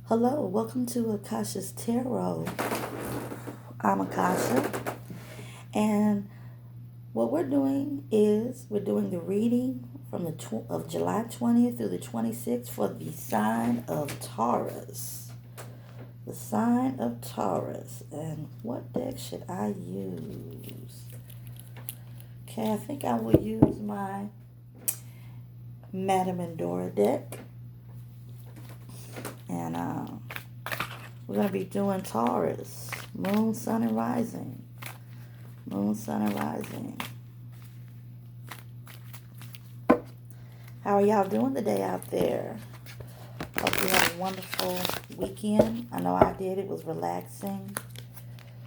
Hello, welcome to Akasha's Tarot. I'm Akasha, and what we're doing is we're doing the reading from of July 20th through the 26th for the sign of Taurus. The sign of Taurus. And what deck should I use? Okay, I think I will use my Madame Endora deck. And we're going to be doing Taurus, Moon, Sun, and Rising. Moon, Sun, and Rising. How are y'all doing today out there? Hope you had a wonderful weekend. I know I did. It was relaxing.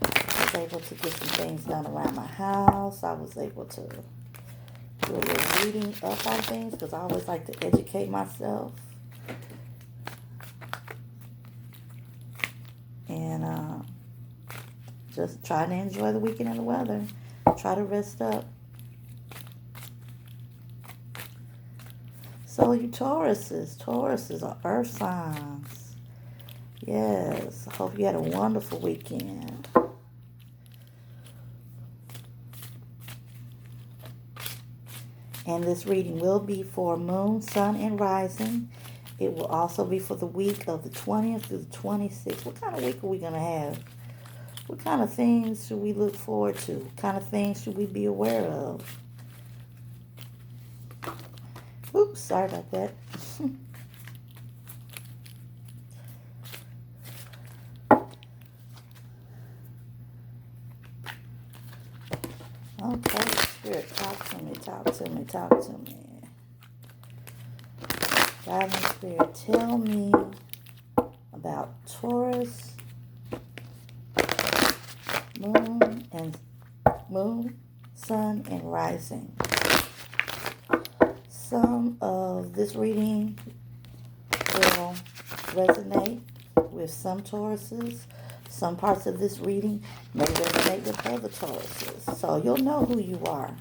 I was able to get some things done around my house. I was able to do a little reading up on things because I always like to educate myself. And just trying to enjoy the weekend and the weather. Try to rest up. So you Tauruses are earth signs. Yes, I hope you had a wonderful weekend. And this reading will be for Moon, Sun, and Rising. It will also be for the week of the 20th through the 26th. What kind of week are we going to have? What kind of things should we look forward to? What kind of things should we be aware of? Oops, sorry about that. Okay, Spirit, talk to me, talk to me, talk to me. Guiding Spirit, tell me about Taurus, Moon, Sun, and Rising. Some of this reading will resonate with some Tauruses. Some parts of this reading may resonate with other Tauruses. So you'll know who you are.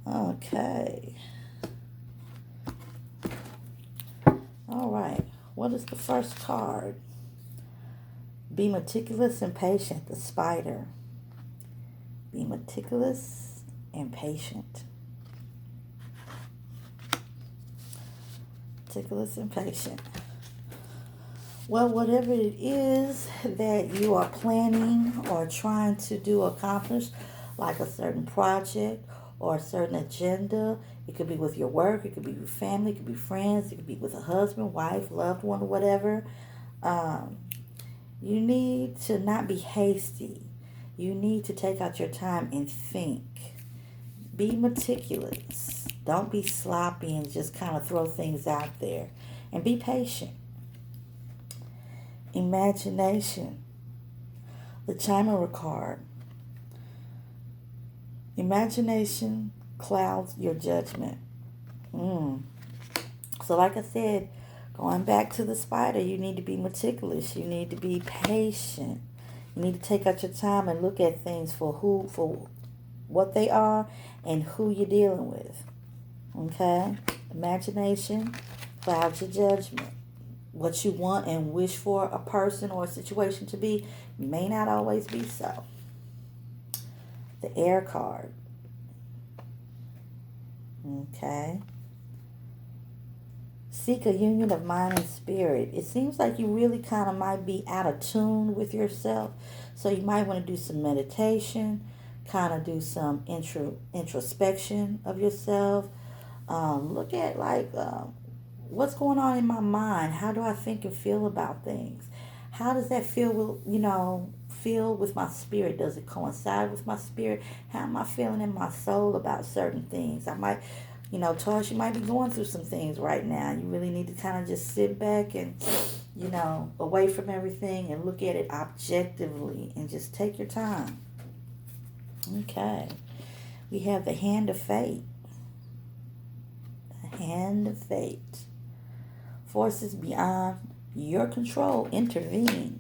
Okay. All right. What is the first card? Be meticulous and patient, the Spider. Be meticulous and patient. Meticulous and patient. Well, whatever it is that you are planning or trying to accomplish, like a certain project or a certain agenda, it could be with your work, it could be with family, it could be friends, it could be with a husband, wife, loved one, or whatever. You need to not be hasty. You need to take out your time and think. Be meticulous. Don't be sloppy and just kind of throw things out there. And be patient. Imagination. The Chimera card. Imagination clouds your judgment. So like I said, going back to the Spider, you need to be meticulous. You need to be patient. You need to take out your time and look at things for what they are and who you're dealing with. Okay? Imagination clouds your judgment. What you want and wish for a person or a situation to be may not always be so. The Air card. Okay. Seek a union of mind and spirit. It seems like you really kind of might be out of tune with yourself. So you might want to do some meditation, kind of do some introspection of yourself. Look at what's going on in my mind? How do I think and feel about things? How does that feel with my spirit? Does it coincide with my spirit? How am I feeling in my soul about certain things? I might, Taurus, you might be going through some things right now. You really need to kind of just sit back and, away from everything and look at it objectively and just take your time. Okay. We have the Hand of Fate. The Hand of Fate. Forces beyond your control intervene.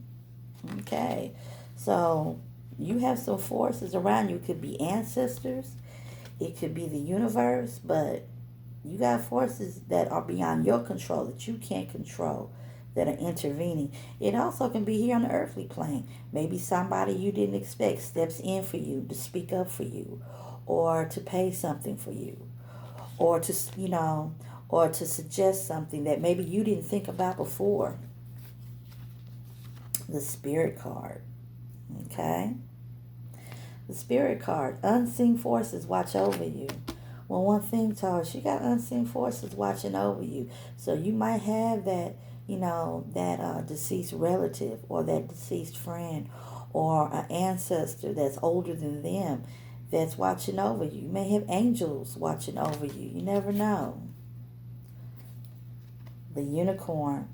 Okay. So you have some forces around you. It could be ancestors. It could be the universe. But You got forces that are beyond your control, that you can't control, that are intervening. It also can be here on the earthly plane. Maybe somebody you didn't expect steps in for you to speak up for you, or to pay something for you, or to, or to suggest something that maybe you didn't think about before. The Spirit card. Okay? The Spirit card. Unseen forces watch over you. Well, one thing, Taurus, you got unseen forces watching over you. So you might have that, that deceased relative, or that deceased friend, or an ancestor that's older than them that's watching over you. You may have angels watching over you. You never know. The Unicorn.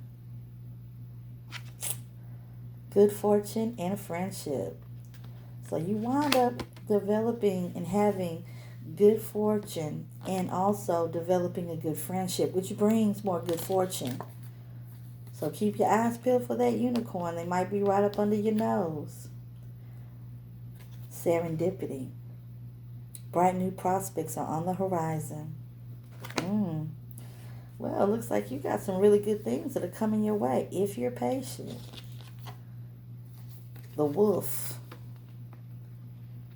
Good fortune and friendship. So you wind up developing and having good fortune, and also developing a good friendship, which brings more good fortune. So keep your eyes peeled for that unicorn. They might be right up under your nose. Serendipity. Bright new prospects are on the horizon. Well, it looks like you got some really good things that are coming your way if you're patient. The wolf.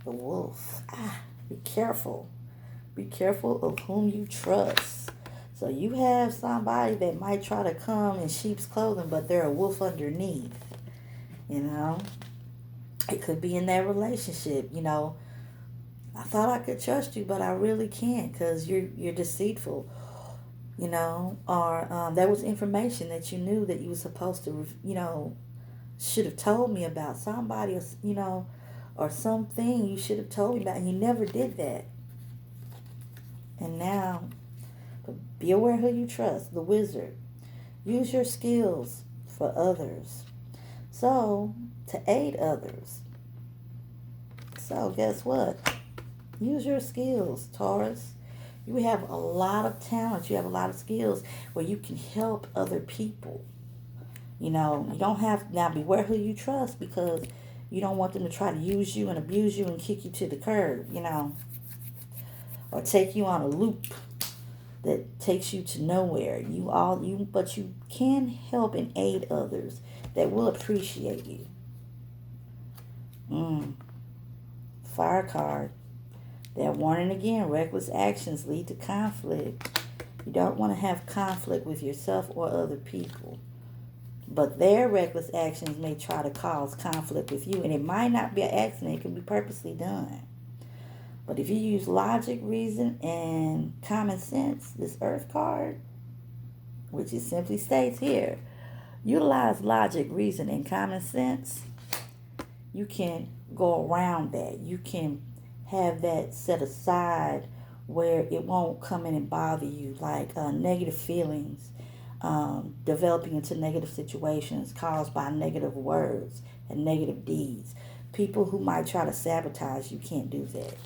The wolf. Be careful. Be careful of whom you trust. So you have somebody that might try to come in sheep's clothing, but they're a wolf underneath. It could be in that relationship. I thought I could trust you, but I really can't, because you're deceitful. Or that was information that you knew that you were supposed to, should have told me about. Somebody, or something you should have told me about, and you never did that. And now, be aware who you trust. The Wizard. Use your skills for others. So, to aid others. So, guess what? Use your skills, Taurus. You have a lot of talent. You have a lot of skills where you can help other people. You don't have, now beware who you trust, because you don't want them to try to use you and abuse you and kick you to the curb, or take you on a loop that takes you to nowhere. But you can help and aid others that will appreciate you. Fire card. They're warning again, reckless actions lead to conflict. You don't want to have conflict with yourself or other people. But their reckless actions may try to cause conflict with you. And it might not be an accident. It can be purposely done. But if you use logic, reason, and common sense, this Earth card, which it simply states here, utilize logic, reason, and common sense, you can go around that. You can have that set aside where it won't come in and bother you, like negative feelings, developing into negative situations caused by negative words and negative deeds. People who might try to sabotage you can't do that.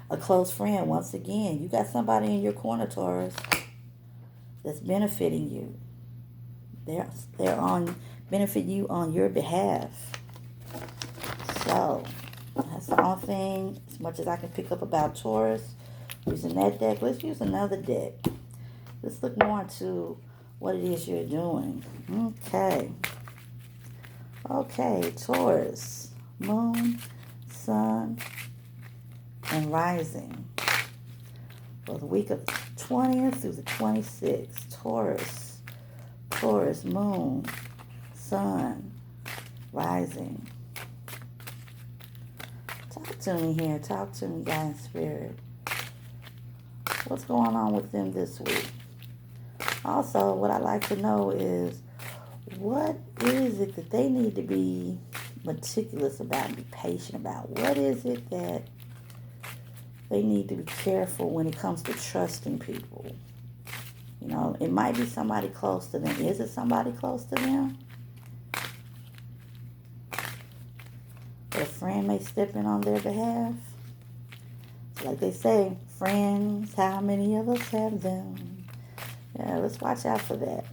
A close friend, once again, you got somebody in your corner, Taurus, that's benefiting you. They're on benefit you on your behalf. So that's the only thing, as much as I can pick up about Taurus using that deck. Let's use another deck. Let's look more into what it is you're doing. Okay, Taurus, Moon, Sun, and Rising. For the week of the 20th through the 26th, Taurus, Moon, Sun, Rising. Talk to me here. Talk to me, God and Spirit. What's going on with them this week? Also, what I'd like to know is, what is it that they need to be meticulous about and be patient about? What is it that they need to be careful when it comes to trusting people? It might be somebody close to them. Is it somebody close to them? A friend may step in on their behalf. Like they say, friends, how many of us have them? Yeah, let's watch out for that.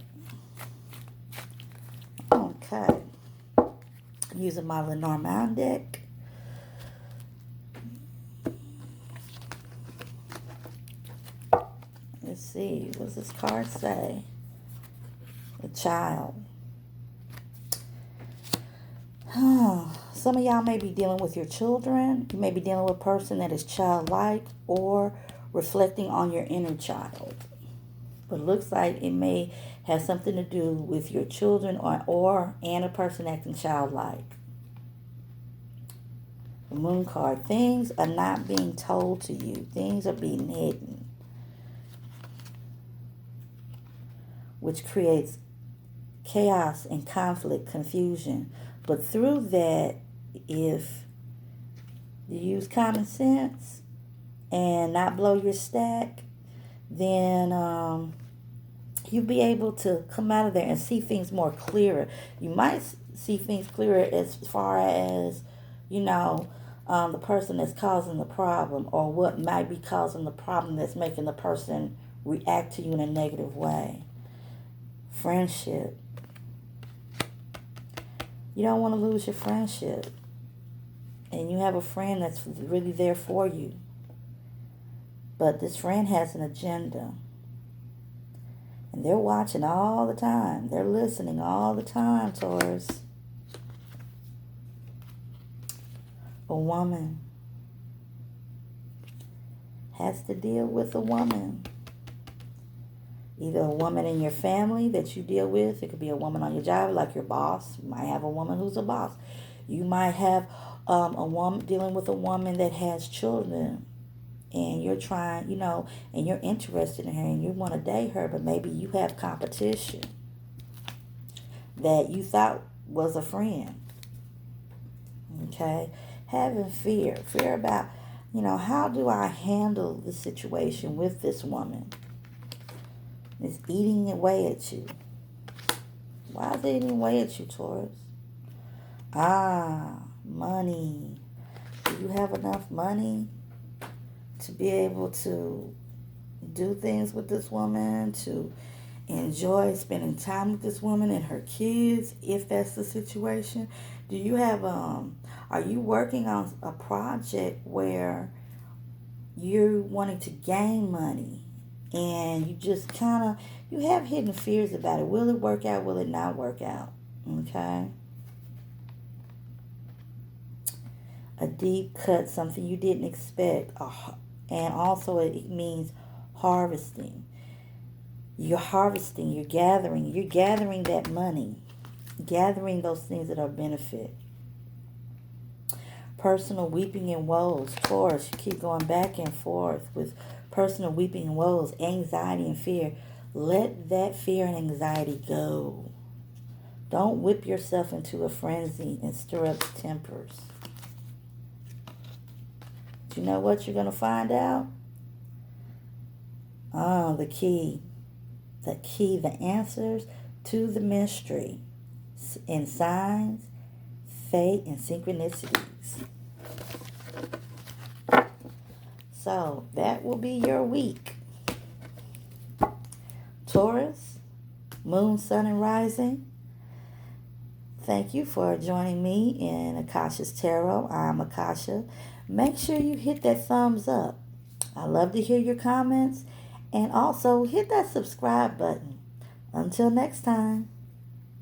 Okay. I'm using my Lenormand deck. Let's see. What does this card say? The child. Some of y'all may be dealing with your children. You may be dealing with a person that is childlike or reflecting on your inner child. But it looks like it may have something to do with your children and a person acting childlike. The moon card. Things are not being told to you. Things are being hidden. Which creates chaos and conflict, confusion. But through that, if you use common sense and not blow your stack, then you'll be able to come out of there and see things more clearer. You might see things clearer as far as, the person that's causing the problem, or what might be causing the problem that's making the person react to you in a negative way. Friendship. You don't want to lose your friendship. And you have a friend that's really there for you. But this friend has an agenda. And they're watching all the time. They're listening all the time, Taurus. A woman has to deal with a woman. Either a woman in your family that you deal with. It could be a woman on your job, like your boss. You might have a woman who's a boss. You might have a woman dealing with a woman that has children. And you're trying, and you're interested in her and you want to date her, but maybe you have competition that you thought was a friend. Okay? Having fear about, how do I handle the situation with this woman? It's eating away at you. Why is it eating away at you, Taurus? Money. Do you have enough money to be able to do things with this woman, to enjoy spending time with this woman and her kids, if that's the situation? Do you have, are you working on a project where you're wanting to gain money and you just you have hidden fears about it? Will it work out? Will it not work out? Okay? A deep cut, something you didn't expect. And also it means harvesting. You're harvesting, you're gathering that money, gathering those things that are benefit. Personal weeping and woes. Taurus, you keep going back and forth with personal weeping and woes, anxiety and fear. Let that fear and anxiety go. Don't whip yourself into a frenzy and stir up tempers. Do you know what you're going to find out? The key. The answers to the mystery in signs, fate, and synchronicities. So that will be your week. Taurus, Moon, Sun, and Rising. Thank you for joining me in Akasha's Tarot. I'm Akasha. Make sure you hit that thumbs up. I love to hear your comments. And also hit that subscribe button. Until next time.